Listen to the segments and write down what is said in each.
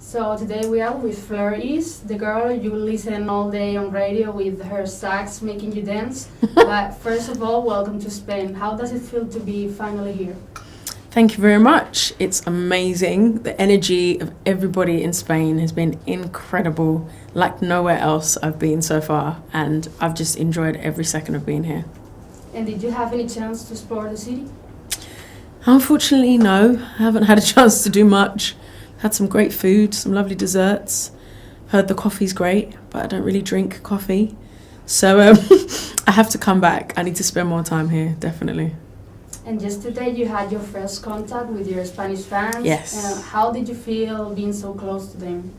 So today we are with Fleur East, the girl you listen all day on radio with her sax making you dance. But first of all, welcome to Spain. How does it feel to be finally here? Thank you very much. It's amazing. The energy of everybody in Spain has been incredible, like nowhere else I've been so far, and I've just enjoyed every second of being here. And did you have any chance to explore the city? Unfortunately, no. I haven't had a chance to do much. Had some great food, some lovely desserts. Heard the coffee's great, but I don't really drink coffee. So I have to come back. I need to spend more time here, definitely. And yesterday you had your first contact with your Spanish fans. Yes. How did you feel being so close to them?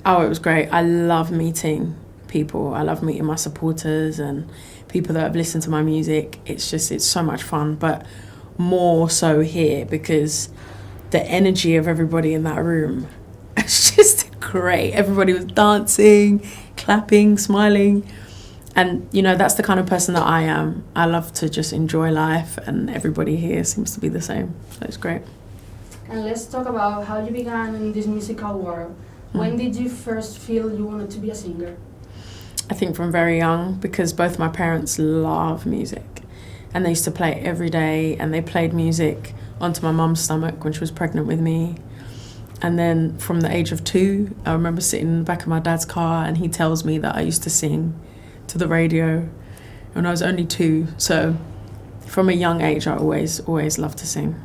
Oh, it was great. I love meeting people. I love meeting my supporters and people that have listened to my music. It's so much fun, but more so here because the energy of everybody in that room, it's just great. Everybody was dancing, clapping, smiling. And, you know, that's the kind of person that I am. I love to just enjoy life, and everybody here seems to be the same. So it's great. And let's talk about how you began in this musical world. When did you first feel you wanted to be a singer? I think from very young, because both my parents love music. And they used to play it every day, and they played music onto my mum's stomach when she was pregnant with me. And then from the age of 2, I remember sitting in the back of my dad's car, and he tells me that I used to sing to the radio when I was only 2. So from a young age, I always loved to sing.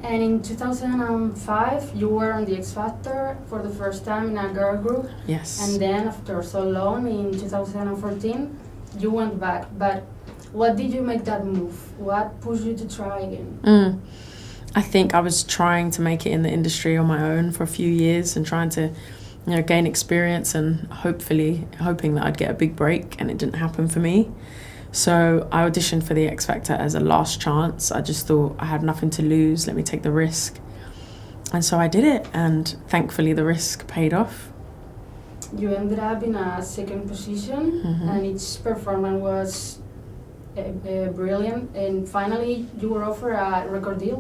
And in 2005, you were on the X Factor for the first time in a girl group. Yes. And then after so long, in 2014, you went back. But what did you make that move? What pushed you to try again? I think I was trying to make it in the industry on my own for a few years and trying to, you know, gain experience and hoping that I'd get a big break, and it didn't happen for me. So I auditioned for the X Factor as a last chance. I just thought I had nothing to lose, let me take the risk. And so I did it, and thankfully the risk paid off. You ended up in a second position, and each performance was brilliant, and finally you were offered a record deal.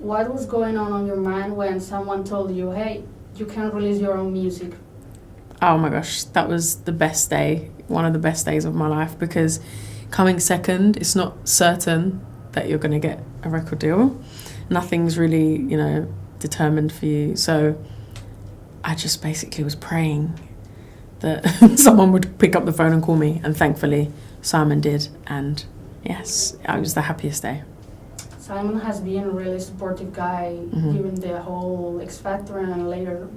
What was going on your mind when someone told you, hey, you can release your own music? Oh my gosh, that was the best day, one of the best days of my life, because coming second, it's not certain that you're going to get a record deal. Nothing's really, you know, determined for you. So I just basically was praying that someone would pick up the phone and call me, and thankfully Simon did, and yes, it was the happiest day. Simon has been a really supportive guy during the whole X Factor and later.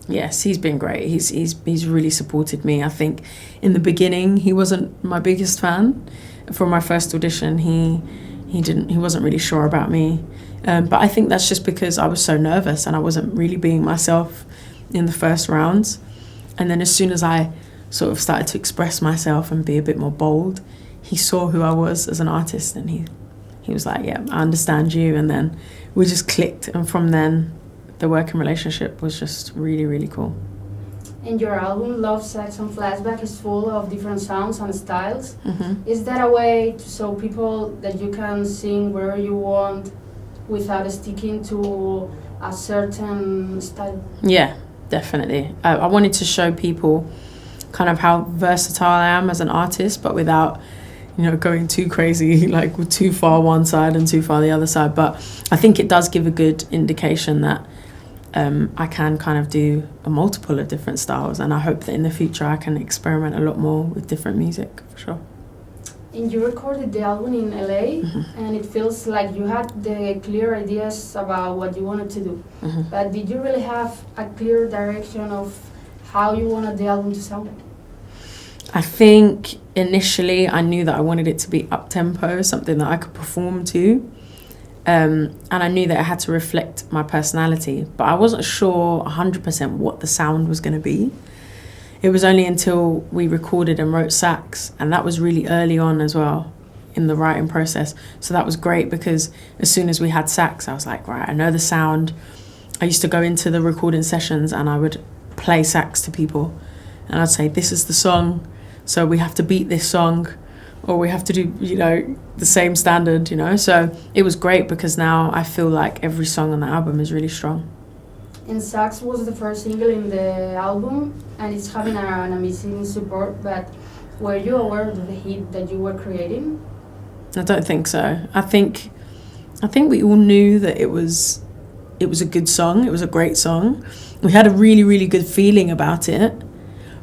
Yes, he's been great. He's really supported me. I think in the beginning he wasn't my biggest fan. For my first audition, he wasn't really sure about me, but I think that's just because I was so nervous and I wasn't really being myself in the first rounds. And then as soon as I sort of started to express myself and be a bit more bold, he saw who I was as an artist, and he was like, yeah, I understand you. And then we just clicked, and from then the working relationship was just really, really cool. And your album, Sax And Flashbacks, is full of different sounds and styles. Is that a way to show people that you can sing wherever you want without sticking to a certain style? Yeah, definitely. I wanted to show people kind of how versatile I am as an artist, but without, you know, going too crazy, like too far one side and too far the other side. But I think it does give a good indication that I can kind of do a multiple of different styles, and I hope that in the future I can experiment a lot more with different music, for sure. And you recorded the album in LA, and it feels like you had the clear ideas about what you wanted to do. But did you really have a clear direction of how you wanted the album to sound? I think initially I knew that I wanted it to be up-tempo, something that I could perform to. And I knew that it had to reflect my personality, but I wasn't sure 100% what the sound was going to be. It was only until we recorded and wrote Sax, and that was really early on as well in the writing process. So that was great, because as soon as we had Sax, I was like, right, I know the sound. I used to go into the recording sessions and I would play Sax to people, and I'd say, this is the song, so we have to beat this song, or we have to do, you know, the same standard, you know. So it was great, because now I feel like every song on the album is really strong. And Sax was the first single in the album, and it's having an amazing support, but were you aware of the hit that you were creating? I don't think so. I think we all knew that it was a good song. It was a great song. We had a really, really good feeling about it,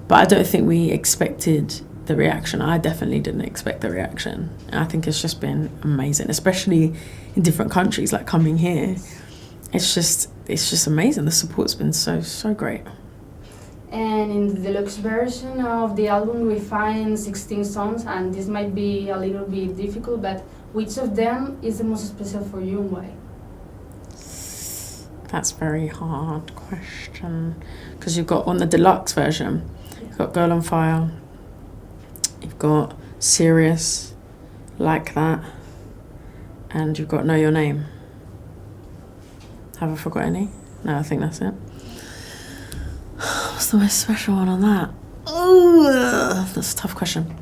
but I don't think we expected the reaction. I definitely didn't expect the reaction. And I think it's just been amazing, especially in different countries, like coming here. It's just amazing. The support's been so great. And in the deluxe version of the album, we find 16 songs, and this might be a little bit difficult, but which of them is the most special for you and why? That's a very hard question. Because you've got, on the deluxe version, you've got Girl on Fire, you've got Serious, Like That, and you've got Know Your Name. Have I forgot any? No, I think that's it. What's the most special one on that? Oh, that's a tough question.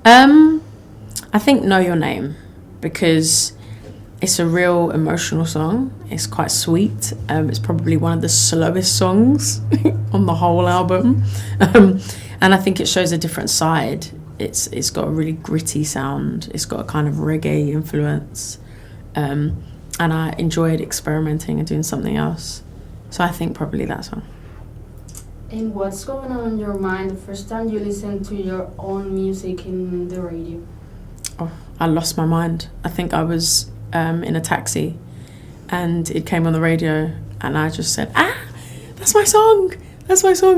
I think Know Your Name, because it's a real emotional song. It's quite sweet. It's probably one of the slowest songs on the whole album. And I think it shows a different side. It's got a really gritty sound. It's got a kind of reggae influence. And I enjoyed experimenting and doing something else. So I think probably that song. And what's going on in your mind the first time you listened to your own music in the radio? Oh, I lost my mind. I think I was in a taxi and it came on the radio and I just said, that's my song,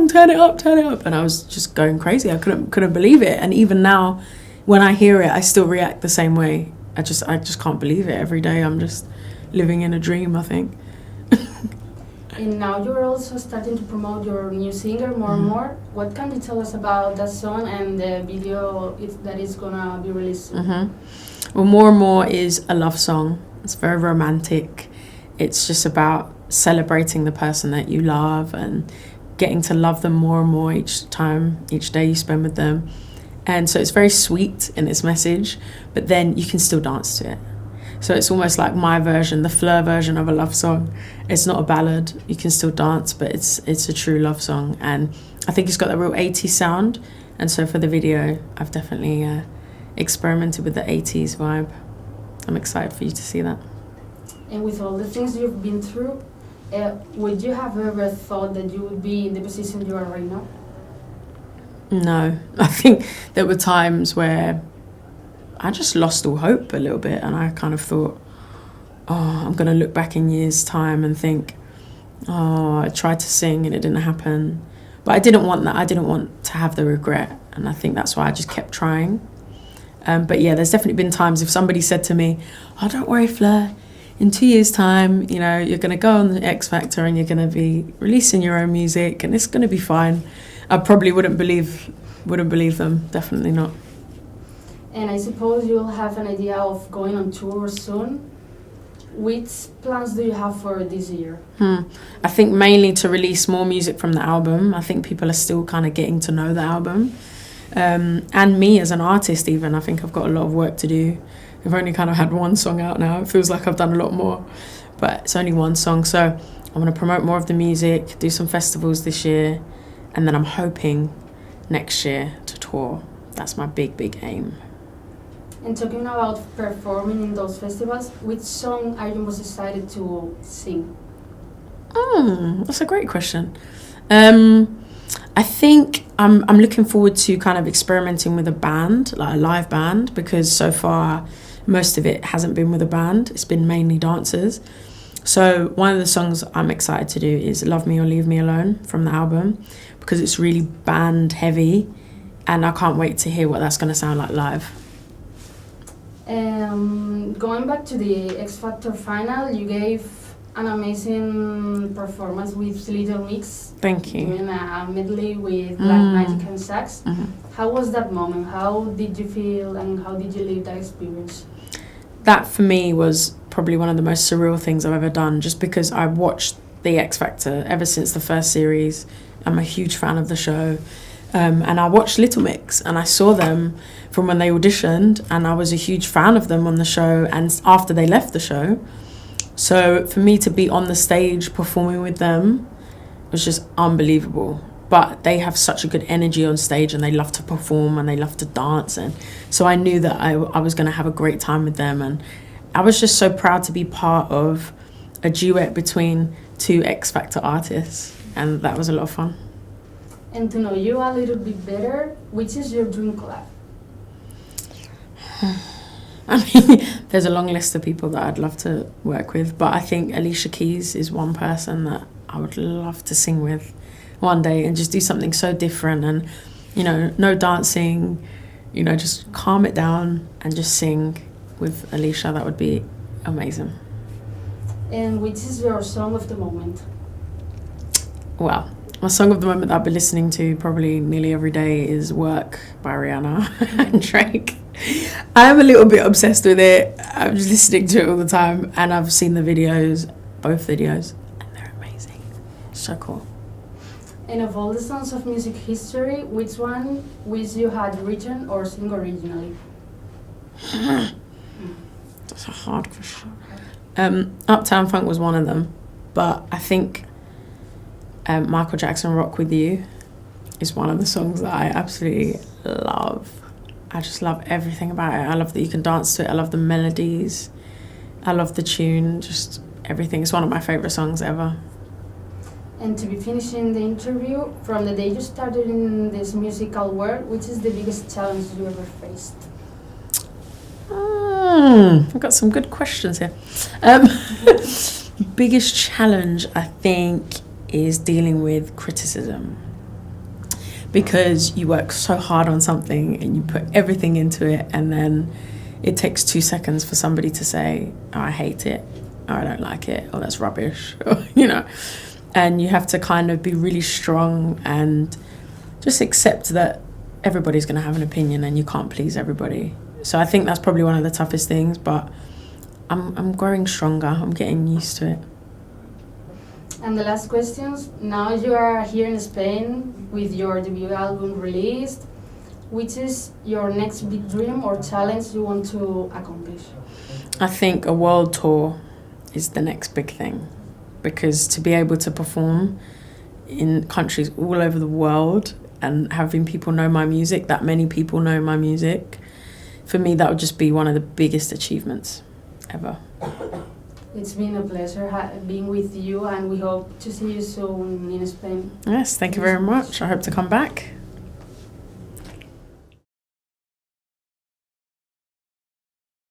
turn it up. And I was just going crazy. I couldn't believe it. And even now, when I hear it, I still react the same way. I just can't believe it. Every day I'm just living in a dream, I think. And now you're also starting to promote your new singer more and more. What can you tell us about that song and the video that is gonna be released soon? Well, More and More is a love song. It's very romantic. It's just about celebrating the person that you love and getting to love them more and more each day you spend with them. And so it's very sweet in its message, but then you can still dance to it. So it's almost like my version, the Fleur version of a love song. It's not a ballad. You can still dance, but it's a true love song. And I think it's got that real 80s sound. And so for the video, I've definitely experimented with the 80s vibe. I'm excited for you to see that. And with all the things you've been through, would you have ever thought that you would be in the position you are right now? No. I think there were times where I just lost all hope a little bit, and I kind of thought, I'm going to look back in years' time and think, I tried to sing and it didn't happen. But I didn't want that. I didn't want to have the regret, and I think that's why I just kept trying. But yeah, there's definitely been times if somebody said to me, don't worry, Fleur, in 2 years' time, you're going to go on the X Factor and you're going to be releasing your own music and it's going to be fine. I probably wouldn't believe them, definitely not. And I suppose you'll have an idea of going on tour soon. Which plans do you have for this year? I think mainly to release more music from the album. I think people are still kind of getting to know the album. And me as an artist even, I think I've got a lot of work to do. I've only kind of had one song out now. It feels like I've done a lot more, but it's only one song. So I want to promote more of the music, do some festivals this year, and then I'm hoping next year to tour. That's my big aim. And talking about performing in those festivals, which song are you most excited to sing? That's a great question. I think I'm looking forward to kind of experimenting with a band, like a live band, because so far most of it hasn't been with a band. It's been mainly dancers. So one of the songs I'm excited to do is Love Me or Leave Me Alone from the album, because it's really band heavy and I can't wait to hear what that's going to sound like live. Going back to the X Factor final, you gave an amazing performance with Little Mix. Thank you. Doing a medley with Black Magic and Sax. How was that moment? How did you feel and how did you live that experience? That for me was probably one of the most surreal things I've ever done, just because I watched the X Factor ever since the first series. I'm a huge fan of the show. And I watched Little Mix and I saw them from when they auditioned, and I was a huge fan of them on the show and after they left the show. So for me to be on the stage performing with them was just unbelievable. But they have such a good energy on stage, and they love to perform and they love to dance, and so I knew that I was going to have a great time with them, and I was just so proud to be part of a duet between two X Factor artists, and that was a lot of fun. And to know you a little bit better, which is your dream collab? I mean, there's a long list of people that I'd love to work with, but I think Alicia Keys is one person that I would love to sing with one day and just do something so different, and no dancing, just calm it down and just sing with Alicia. That would be amazing. And which is your song of the moment? Well, my song of the moment that I've been listening to probably nearly every day is Work by Rihanna and Drake. I'm a little bit obsessed with it. I'm just listening to it all the time, and I've seen the videos, both videos, and they're amazing. So cool. And of all the songs of music history, which one wish you had written or sing originally? That's a hard question. Uptown Funk was one of them, but I think Michael Jackson Rock With You is one of the songs that I absolutely love. I just love everything about it. I love that you can dance to it. I love the melodies. I love the tune, just everything. It's one of my favourite songs ever. And to be finishing the interview, from the day you started in this musical world, which is the biggest challenge you ever faced? I've got some good questions here. Biggest challenge, I think, is dealing with criticism. Because you work so hard on something and you put everything into it, and then it takes 2 seconds for somebody to say, oh, I hate it, or I don't like it, or that's rubbish, or, and you have to kind of be really strong and just accept that everybody's going to have an opinion and you can't please everybody. So I think that's probably one of the toughest things, but I'm growing stronger. I'm getting used to it. And the last questions. Now you are here in Spain with your debut album released. Which is your next big dream or challenge you want to accomplish? I think a world tour is the next big thing, because to be able to perform in countries all over the world and having people know my music, that many people know my music, for me that would just be one of the biggest achievements ever. It's been a pleasure being with you, and we hope to see you soon in Spain. Yes, thank you very much. I hope to come back.